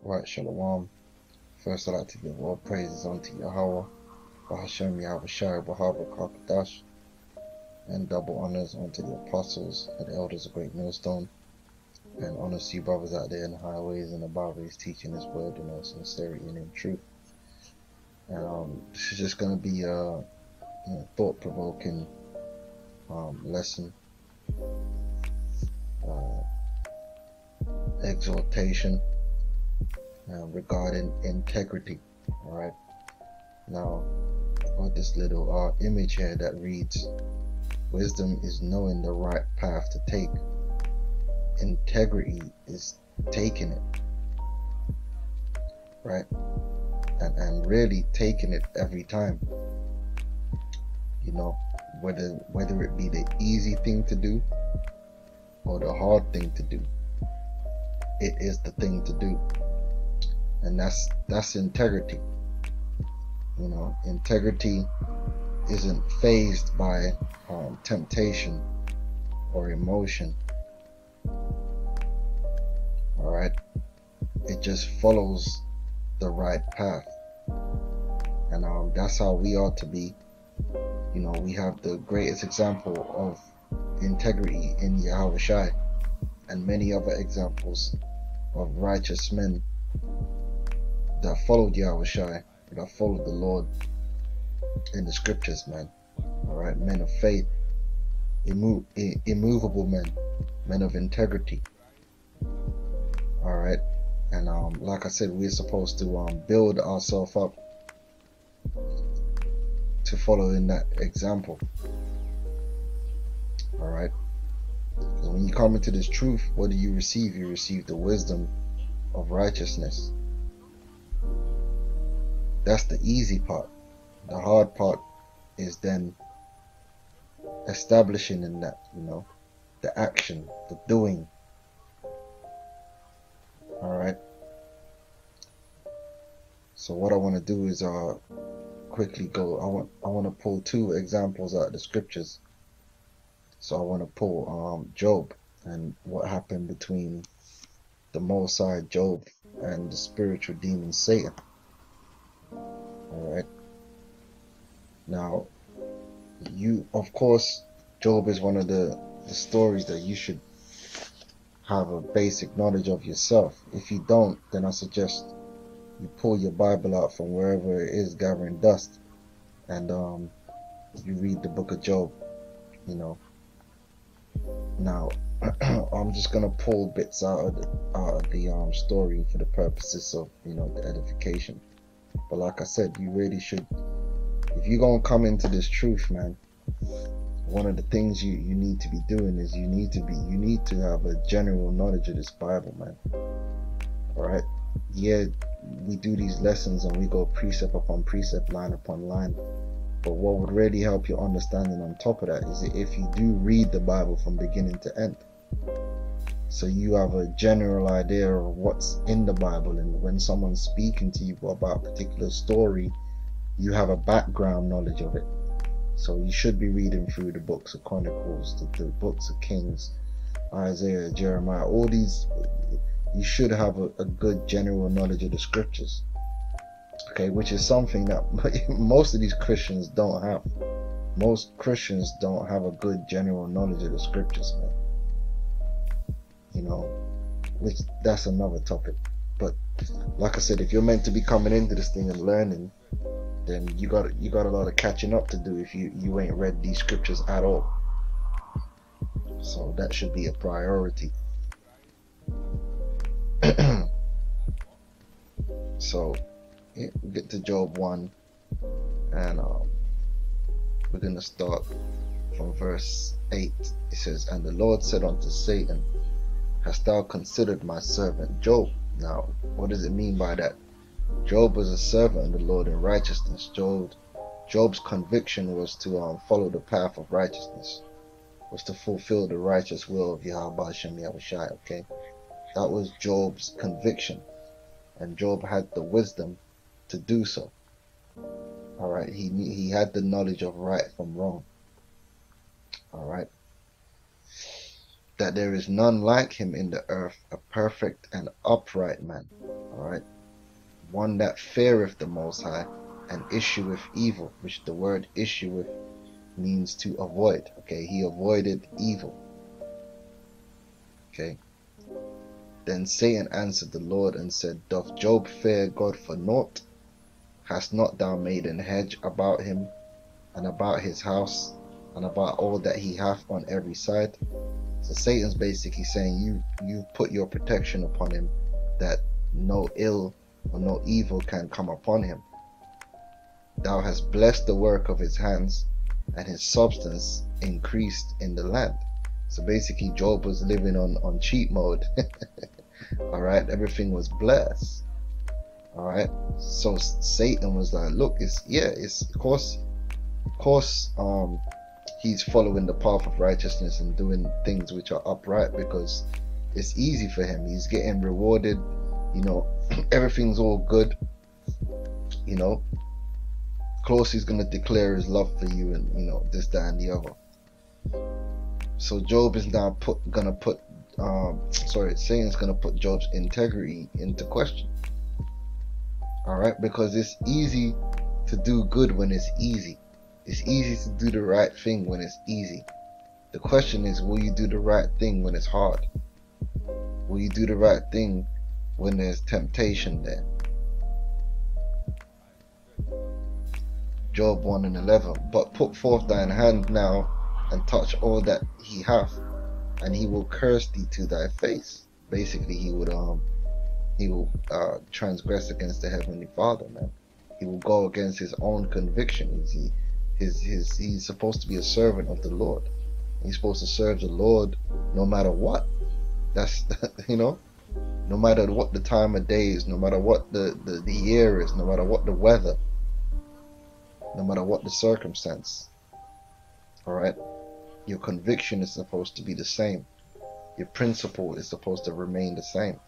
Right, Shalom. First, I'd like to give all praises unto Yahweh, Bahashem Yahushai, Bahaba Kakadash, and double honors unto the apostles and the elders of Great Millstone, and honors to you brothers out there in the highways and the byways teaching His word in all sincerity and in truth. And this is just going to be a thought-provoking lesson, exhortation regarding integrity. All right. Now, got this little image here that reads, "Wisdom is knowing the right path to take. Integrity is taking it." Right? And really taking it every time. You know, whether it be the easy thing to do or the hard thing to do, it is the thing to do. And that's integrity. You know, integrity isn't fazed by temptation or emotion. All right, it just follows the right path, and that's how we ought to be. You know, we have the greatest example of integrity in Yahushai, and many other examples of righteous men that followed Yahushai, that followed the Lord in the scriptures, man. All right, men of faith, immovable men of integrity. All right, and like I said, we're supposed to build ourselves up to follow in that example. All right, because when you come into this truth, what do you receive? You receive the wisdom of righteousness. That's the easy part. The hard part is then establishing in that, you know, the action, the doing. All right. So what I want to do is quickly go. I want to pull two examples out of the scriptures. So I want to pull Job and what happened between the Most High Job and the spiritual demon Satan. All right. Now, of course, Job is one of the stories that you should have a basic knowledge of yourself. If you don't, then I suggest you pull your Bible out from wherever it is gathering dust, and you read the book of Job. You know. Now, I'm just gonna pull bits out of the story for the purposes of, you know, the edification. But like I said, you really should, if you're gonna come into this truth, man, one of the things you need to be doing is you need to have a general knowledge of this Bible, man. All right. Yeah, we do these lessons and we go precept upon precept, line upon line. But what would really help your understanding on top of that is if you do read the Bible from beginning to end. So you have a general idea of what's in the Bible, and when someone's speaking to you about a particular story, you have a background knowledge of it. So you should be reading through the books of Chronicles, the books of Kings, Isaiah, Jeremiah, all these. You should have a good general knowledge of the scriptures. Okay, which is something that most of these Christians don't have. Most Christians don't have a good general knowledge of the scriptures, man. You know, which that's another topic. But like I said, if you're meant to be coming into this thing and learning, then you got a lot of catching up to do if you ain't read these scriptures at all. So that should be a priority. So we get to Job 1, and we're going to start from verse 8. It says, "And the Lord said unto Satan, Hast thou considered my servant Job?" Now, what does it mean by that? Job was a servant of the Lord in righteousness. Job's conviction was to follow the path of righteousness, was to fulfill the righteous will of Yahweh Hashem Yahushai. Okay, that was Job's conviction, and Job had the wisdom to do so. All right, he had the knowledge of right from wrong. All right, that there is none like him in the earth, a perfect and upright man. All Alright? One that feareth the Most High and issueth evil, which the word issueth means to avoid. Okay, he avoided evil. Okay. Then Satan answered the Lord and said, Doth Job fear God for naught? Hast not thou made an hedge about him, and about his house, and about all that he hath on every side? So Satan's basically saying, you put your protection upon him, that no ill or no evil can come upon him. Thou hast blessed the work of his hands, and his substance increased in the land. So basically Job was living on cheat mode. Alright, everything was blessed. Alright, so Satan was like, look, it's of course he's following the path of righteousness and doing things which are upright, because it's easy for him. He's getting rewarded, you know, everything's all good, you know. Of course he's gonna declare his love for you, and you know, this, that, and the other. So Job is now Satan's gonna put Job's integrity into question. Alright, because it's easy to do good when it's easy. It's easy to do the right thing when it's easy. The question is, will you do the right thing when it's hard? Will you do the right thing when there's temptation there? Job 1:11. But put forth thine hand now, and touch all that he hath, and he will curse thee to thy face. Basically, he will transgress against the Heavenly Father, man. He will go against his own convictions. He's supposed to be a servant of the Lord. He's supposed to serve the Lord no matter what. That's you know, no matter what the time of day is, no matter what the year is, no matter what the weather, no matter what the circumstance. Alright? Your conviction is supposed to be the same. Your principle is supposed to remain the same.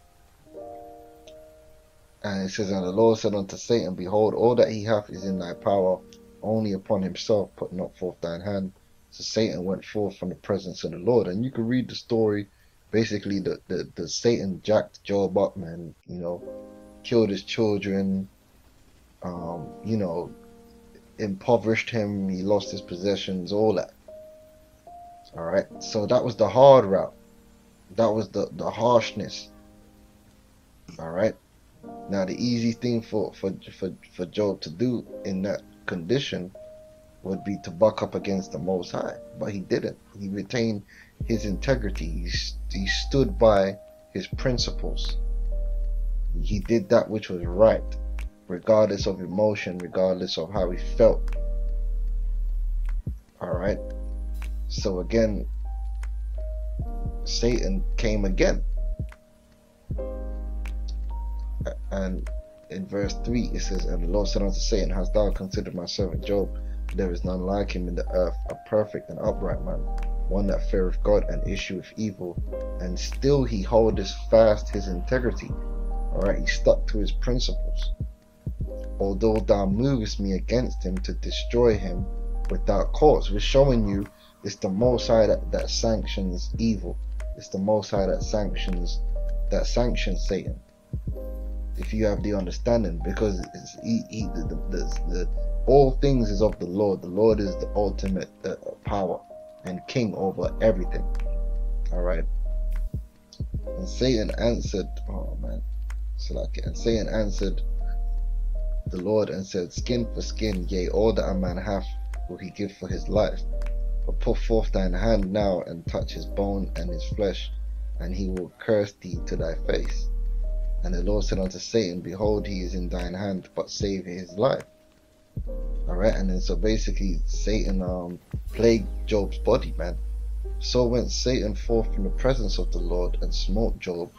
And it says, and the Lord said unto Satan, Behold, all that he hath is in thy power, only upon himself put not forth thine hand. So Satan went forth from the presence of the Lord. And you can read the story. Basically, the Satan jacked Job up, man. You know, killed his children. You know, impoverished him. He lost his possessions, all that. Alright, so that was the hard route. That was the harshness. Alright. Now the easy thing for Job to do in that condition would be to buck up against the Most High, but he didn't. He retained his integrity. He stood by his principles. He did that which was right, regardless of emotion, regardless of how he felt. Alright. So again, Satan came again. And in verse 3 it says, and the Lord said unto Satan, Hast thou considered my servant Job? There is none like him in the earth, a perfect and upright man, one that feareth God and issueth evil, and still he holdeth fast his integrity. Alright, he stuck to his principles. Although thou movest me against him to destroy him without cause. We're showing you it's the Most High that sanctions evil. It's the Most High that sanctions Satan. If you have the understanding, because the all things is of the Lord. The Lord is the ultimate power and king over everything. Alright. And Satan answered, and Satan answered the Lord and said, Skin for skin, yea, all that a man hath will he give for his life. But put forth thine hand now, and touch his bone and his flesh, and he will curse thee to thy face. And the Lord said unto Satan, Behold, he is in thine hand, but save his life. Alright, and then so basically Satan plagued Job's body, man. So went Satan forth from the presence of the Lord, and smote Job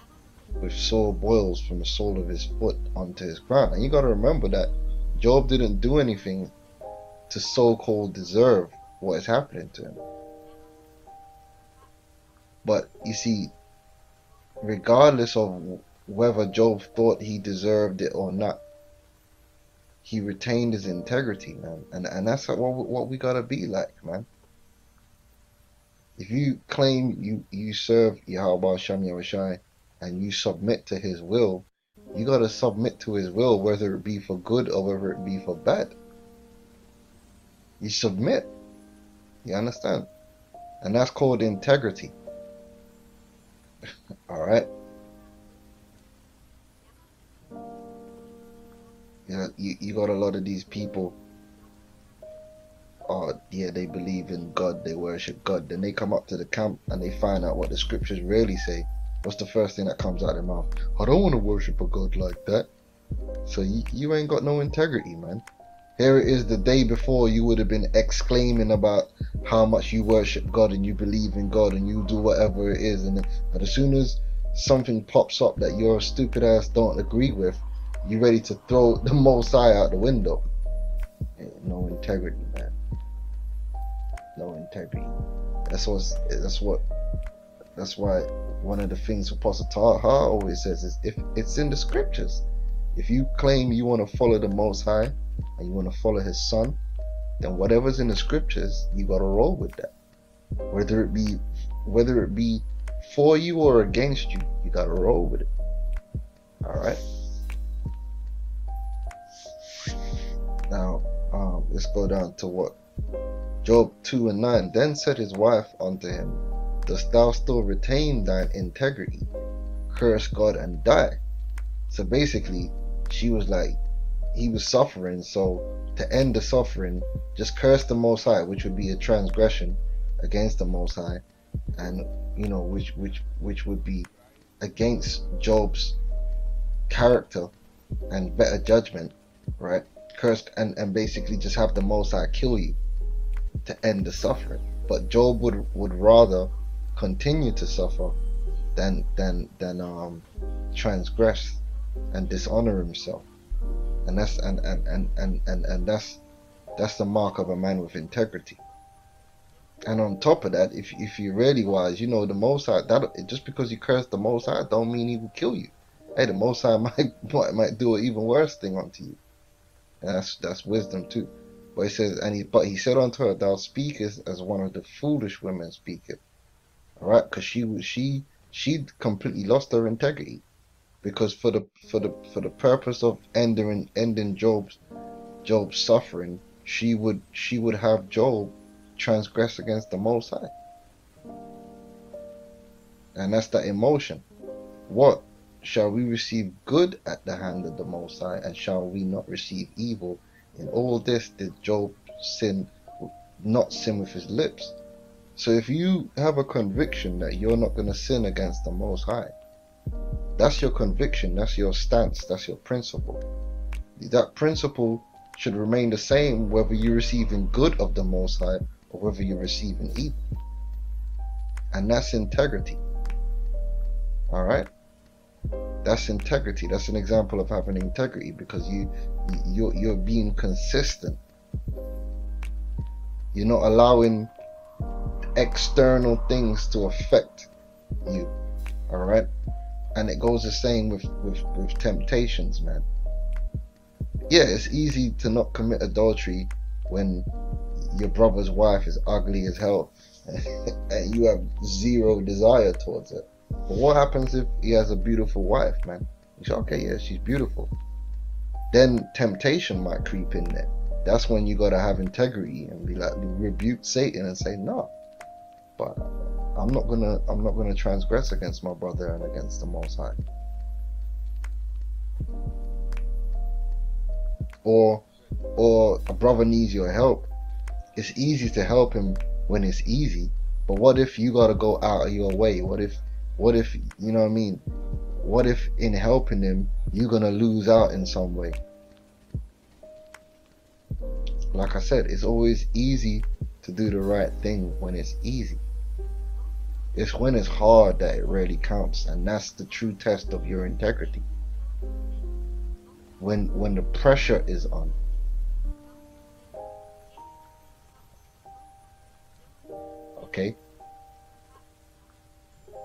with sore boils from the sole of his foot unto his crown. And you gotta remember that Job didn't do anything to so-called deserve what is happening to him. But you see, regardless of whether Job thought he deserved it or not, he retained his integrity, man. And that's what we gotta be like, man. If you claim you serve Yahweh Shem Yahushai and you submit to his will, You gotta submit to his will, whether it be for good or whether it be for bad. You submit. You understand? And that's called integrity. Alright? You got a lot of these people, oh yeah, they believe in God, they worship God. Then they come up to the camp and they find out what the scriptures really say. What's the first thing that comes out of their mouth? I don't want to worship a God like that. So you ain't got no integrity, man. Here it is, the day before you would have been exclaiming about how much you worship God and you believe in God and you do whatever it is, but as soon as something pops up that your stupid ass don't agree with, you ready to throw the Most High out the window. No integrity, man. No integrity. That's why one of the things Apostle Taha always says is, if it's in the scriptures, if you claim you want to follow the Most High and you want to follow his son, then whatever's in the scriptures, you got to roll with that. Whether it be for you or against you, you got to roll with it. All right. Now, let's go down to what Job 2:9. Then said his wife unto him, dost thou still retain thine integrity? Curse God and die. So basically, she was like, he was suffering, so to end the suffering, just curse the Most High, which would be a transgression against the Most High, and which would be against Job's character and better judgment, right? Curse and basically just have the Most High kill you to end the suffering. But Job would rather continue to suffer than transgress and dishonor himself. And that's that's the mark of a man with integrity. And on top of that, if you're really wise, you know the Most High, that just because you curse the Most High don't mean he will kill you. Hey, the Most High might do an even worse thing unto you. And that's wisdom too. But he says, but he said unto her, thou speakest as one of the foolish women speaketh. All right, because she completely lost her integrity. Because for the purpose of ending Job's suffering, she would have Job transgress against the Most High. And that's that emotion. What? Shall we receive good at the hand of the Most High, and shall we not receive evil? In all this did Job not sin with his lips. So if you have a conviction that you're not going to sin against the Most High, that's your conviction, that's your stance, that's your principle. That principle should remain the same whether you're receiving good of the Most High or whether you're receiving evil. And that's integrity. Alright? That's integrity. That's an example of having integrity, because you're being consistent. You're not allowing external things to affect you. Alright? And it goes the same with temptations, man. Yeah, it's easy to not commit adultery when your brother's wife is ugly as hell and you have zero desire towards it. But what happens if he has a beautiful wife, man? You say, okay, yeah, she's beautiful. Then temptation might creep in there. That's when you gotta have integrity and be like, rebuke Satan and say, no, but I'm not gonna transgress against my brother and against the Most High. Or a brother needs your help. It's easy to help him when it's easy, but what if you gotta go out of your way? What if you know what I mean? What if in helping him you're gonna lose out in some way? Like I said, it's always easy to do the right thing when it's easy. It's when it's hard that it really counts, and that's the true test of your integrity. When the pressure is on. Okay?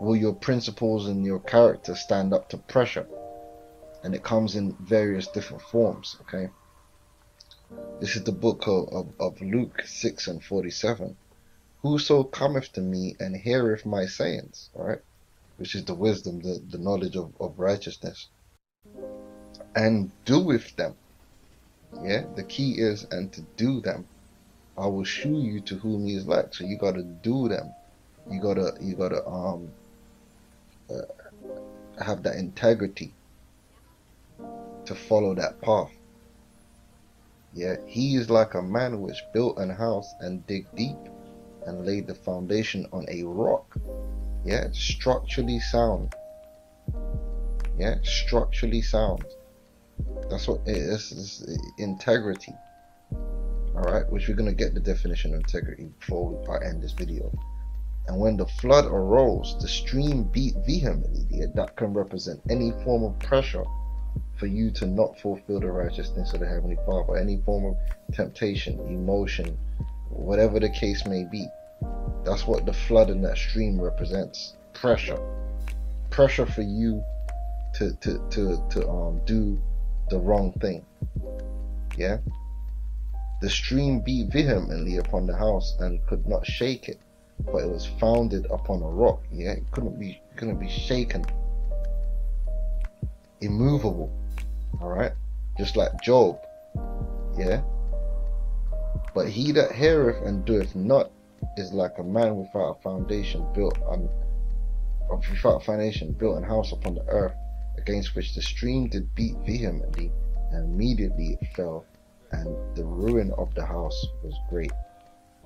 Will your principles and your character stand up to pressure? And it comes in various different forms, okay? This is the book of Luke 6:47. Whoso cometh to me and heareth my sayings, right? Which is the wisdom, the knowledge of righteousness. and doeth them. Yeah, the key is and to do them. I will shew you to whom he is like. So you gotta do them. You gotta have that integrity to follow that path. Yeah, he is like a man which built an house and dig deep and laid the foundation on a rock. Yeah, it's structurally sound. Yeah, structurally sound. That's what it is. It's integrity. Alright, which we're going to get the definition of integrity before I end this video. And when the flood arose, the stream beat vehemently. Yeah, that can represent any form of pressure for you to not fulfill the righteousness of the Heavenly Father. Any form of temptation, emotion, whatever the case may be. That's what the flood in that stream represents. Pressure. Pressure for you to do the wrong thing. Yeah? The stream beat vehemently upon the house and could not shake it, but it was founded upon a rock. Yeah, it couldn't be shaken. Immovable. Alright? Just like Job. Yeah? But he that heareth and doeth not is like a man without a foundation built an house upon the earth, against which the stream did beat vehemently, and immediately it fell, and the ruin of the house was great.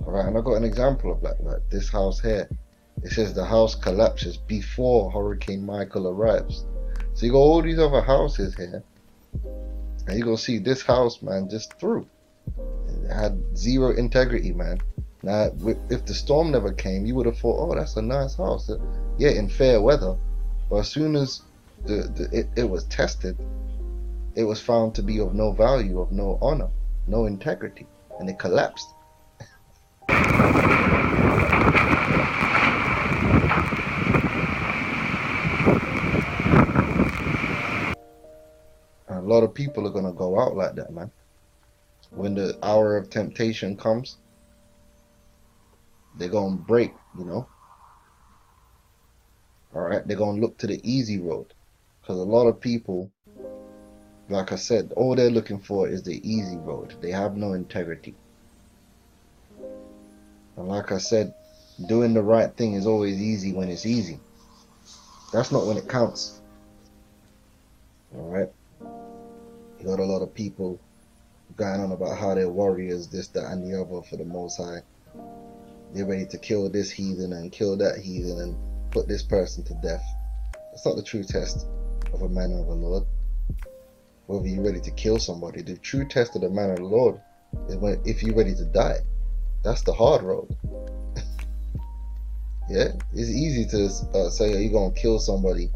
Alright, and I got an example of like this house here. It says the house collapses before Hurricane Michael arrives. So you got all these other houses here, and you gonna see this house, man, just through. It had zero integrity, man. Now, if the storm never came, you would have thought, oh, that's a nice house. Yeah, in fair weather. But as soon as it was tested, it was found to be of no value, of no honor, no integrity, and it collapsed. And a lot of people are going to go out like that, man. When the hour of temptation comes, they're going to break, you know. Alright, they're going to look to the easy road. Because a lot of people, like I said, all they're looking for is the easy road. They have no integrity. And like I said, doing the right thing is always easy when it's easy. That's not when it counts. Alright? You got a lot of people going on about how they're warriors, this, that, and the other for the Most High. They're ready to kill this heathen and kill that heathen and put this person to death. That's not the true test of a man of the Lord. Whether you're ready to kill somebody. The true test of the man of the Lord is if you're ready to die. That's the hard road. Yeah, it's easy to say you're gonna kill somebody.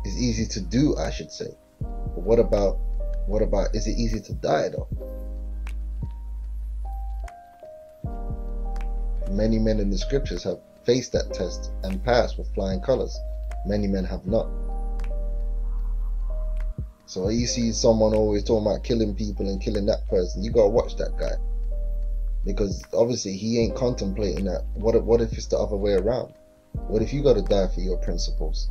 It's easy to do, I should say. But what about is it easy to die though? Many men in the scriptures have faced that test and passed with flying colors. Many men have not. So you see someone always talking about killing people and killing that person, you gotta watch that guy. Because obviously he ain't contemplating that. What if it's the other way around? What if you gotta die for your principles?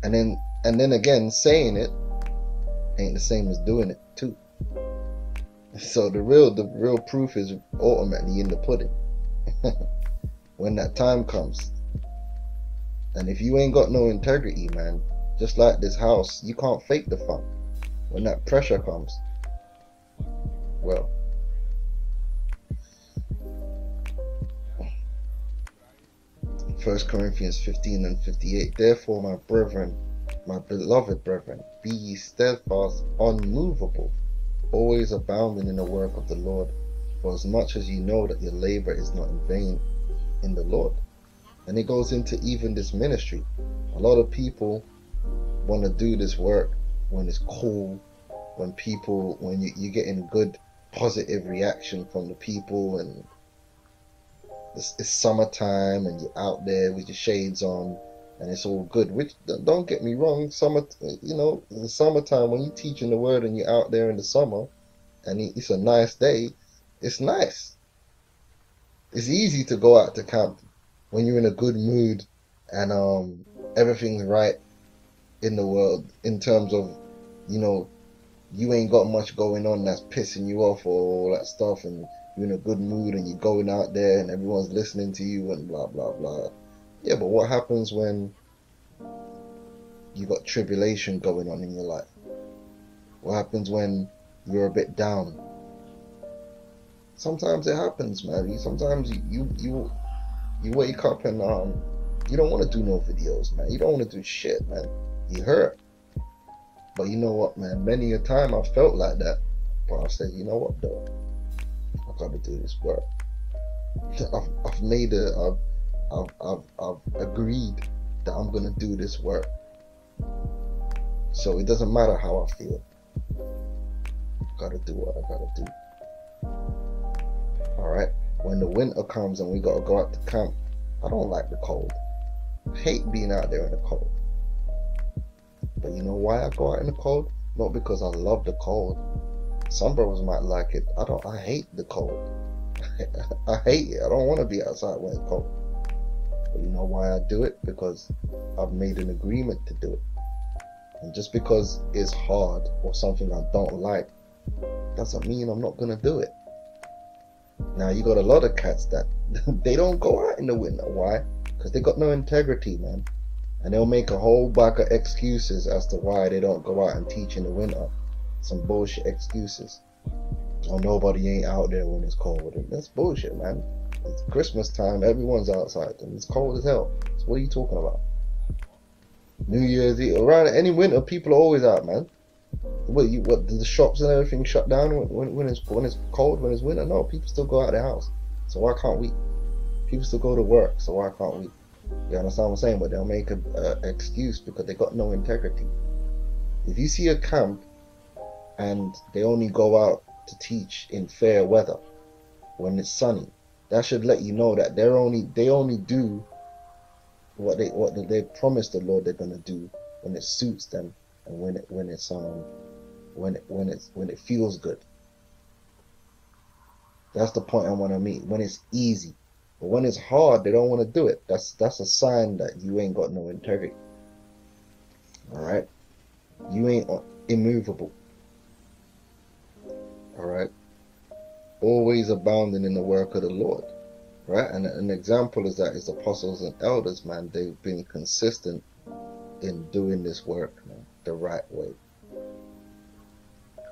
And then again, saying it ain't the same as doing it too. So the real proof is ultimately in the pudding. When that time comes. And if you ain't got no integrity, man, just like this house, you can't fake the fun. When that pressure comes, well, 1 Corinthians 15 and 58, therefore my brethren, my beloved brethren, be ye steadfast, unmovable, always abounding in the work of the Lord, for as much as you know that your labor is not in vain in the Lord. And it goes into even this ministry. A lot of people want to do this work when it's cool, when you're getting good positive reaction from the people, and it's summertime and you're out there with your shades on and it's all good. Which, don't get me wrong, in the summertime when you're teaching the word and you're out there in the summer and it's a nice day, it's nice. It's easy to go out to camp when you're in a good mood and everything's right in the world in terms of, you know, you ain't got much going on that's pissing you off or all that stuff, and you're in a good mood and you're going out there and everyone's listening to you and blah blah blah. Yeah, but what happens when you got tribulation going on in your life? What happens when you're a bit down? Sometimes it happens, man. Sometimes you wake up and you don't want to do no videos, man. You don't want to do shit, man. You hurt. But you know what, man? Many a time I felt like that, but I said, you know what, though, I gotta do this work. I've made it. I've agreed that I'm gonna do this work. So it doesn't matter how I feel. I gotta do what I gotta do. All right. When the winter comes and we gotta go out to camp, I don't like the cold. I hate being out there in the cold. But you know why I go out in the cold? Not because I love the cold. Some brothers might like it. I hate the cold. I hate it. I don't want to be outside when it's cold. But you know why I do it? Because I've made an agreement to do it. And just because it's hard or something I don't like, doesn't mean I'm not gonna do it. Now you got a lot of cats that they don't go out in the winter. Why? Because they got no integrity, man. And they'll make a whole bag of excuses as to why they don't go out and teach in the winter. Some bullshit excuses. Oh, nobody ain't out there when it's cold. And that's bullshit, man. It's Christmas time, everyone's outside and it's cold as hell. So what are you talking about? New Year's Eve, around any winter, people are always out, man. What the shops and everything shut down when it's cold, when it's winter? No, people still go out of their house. So why can't we? People still go to work, so why can't we? You understand what I'm saying? But they'll make an excuse because they got no integrity. If you see a camp and they only go out to teach in fair weather when it's sunny, that should let you know that they only do what they promised the Lord they're gonna do when it suits them and when it feels good. That's the point I want to make. When it's easy. But when it's hard, they don't want to do it. That's a sign that you ain't got no integrity. Alright? You ain't immovable. Alright? Always abounding in the work of the Lord. Right? And an example is that is apostles and elders, man. They've been consistent in doing this work, man, the right way.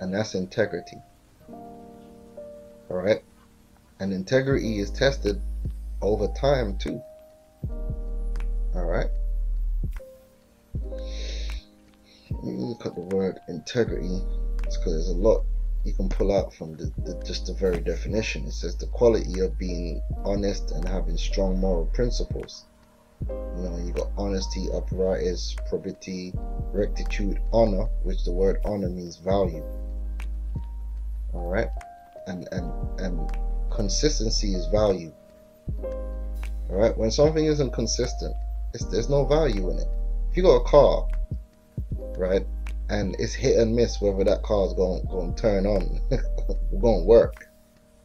And that's integrity. Alright? And integrity is tested over time too. Alright? Let me look at the word integrity. It's because there's a lot you can pull out from just the very definition. It says the quality of being honest and having strong moral principles. You know, you got honesty, uprightness, probity, rectitude, honor, which the word honor means value. Alright? And consistency is value. Alright? When something isn't consistent, there's no value in it. If you got a car, right, and it's hit and miss whether that car is going to turn on, going to work,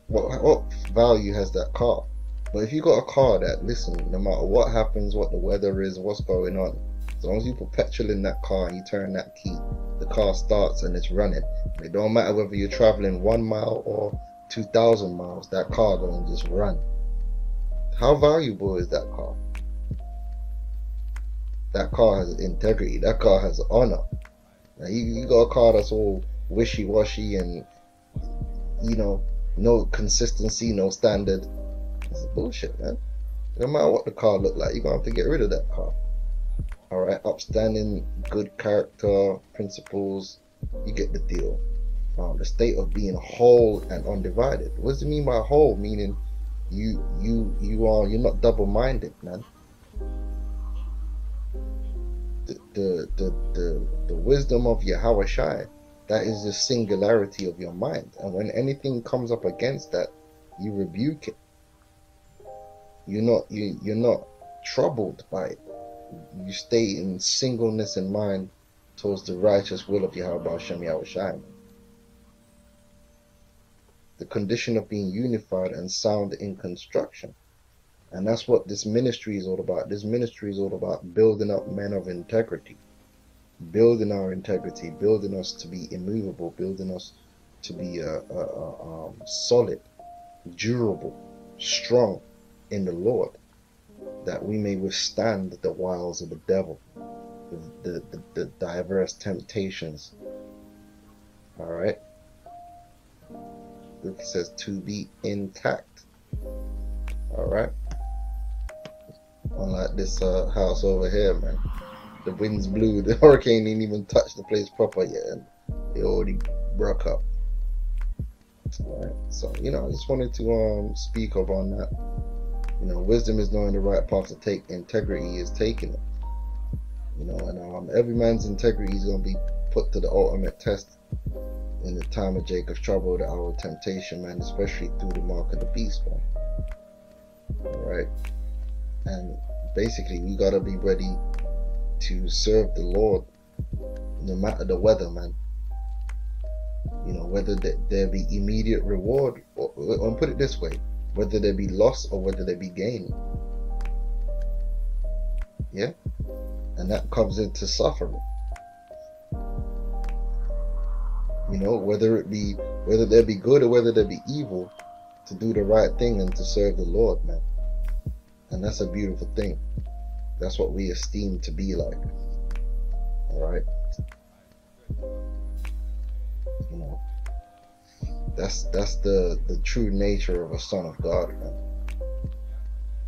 what value has that car? But if you got a car that, listen, no matter what happens, what the weather is, what's going on, as long as you put petrol in that car and you turn that key, the car starts and it's running. And it don't matter whether you're traveling 1 mile or 2,000 miles, that car going to just run. How valuable is that car? That car has integrity. That car has honor. Now you got a car that's all wishy-washy and, you know, no consistency, no standard. It's bullshit, man. No matter what the car look like, you're going to have to get rid of that car. Alright, upstanding, good character, principles, you get the deal. The state of being whole and undivided. What does it mean by whole? Meaning you're not double-minded, man. The wisdom of Yahweh Shai, that is the singularity of your mind. And when anything comes up against that, you rebuke it. You're not troubled by it. You stay in singleness in mind towards the righteous will of Yahweh Hashem Yahweh Shai. The condition of being unified and sound in construction. And that's what this ministry is all about. This ministry is all about building up men of integrity, building our integrity, building us to be immovable, building us to be solid, durable, strong in the Lord, that we may withstand the wiles of the devil, the diverse temptations. All right. Luke says to be intact. All right. Unlike this house over here, man. The winds blew. The hurricane didn't even touch the place proper yet, and it already broke up. All right. So I just wanted to speak up on that. Wisdom is knowing the right path to take. Integrity is taking it. And every man's integrity is going to be put to the ultimate test in the time of Jacob's trouble, the hour of temptation, man, especially through the mark of the beast, man. All right. And basically, we got to be ready to serve the Lord no matter the weather, man. Whether there be immediate reward, or put it this way, whether there be loss or whether there be gain. Yeah. And that comes into suffering. Whether there be good or whether there be evil, to do the right thing and to serve the Lord, man. And that's a beautiful thing. That's what we esteem to be like. All right. That's the true nature of a son of God, man.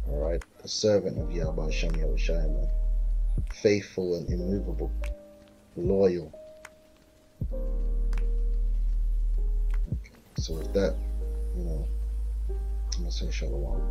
All right. A servant of Yahweh Hashem Yahushai, man. Faithful and immovable, loyal. Okay. So with that, I'm gonna say shalom.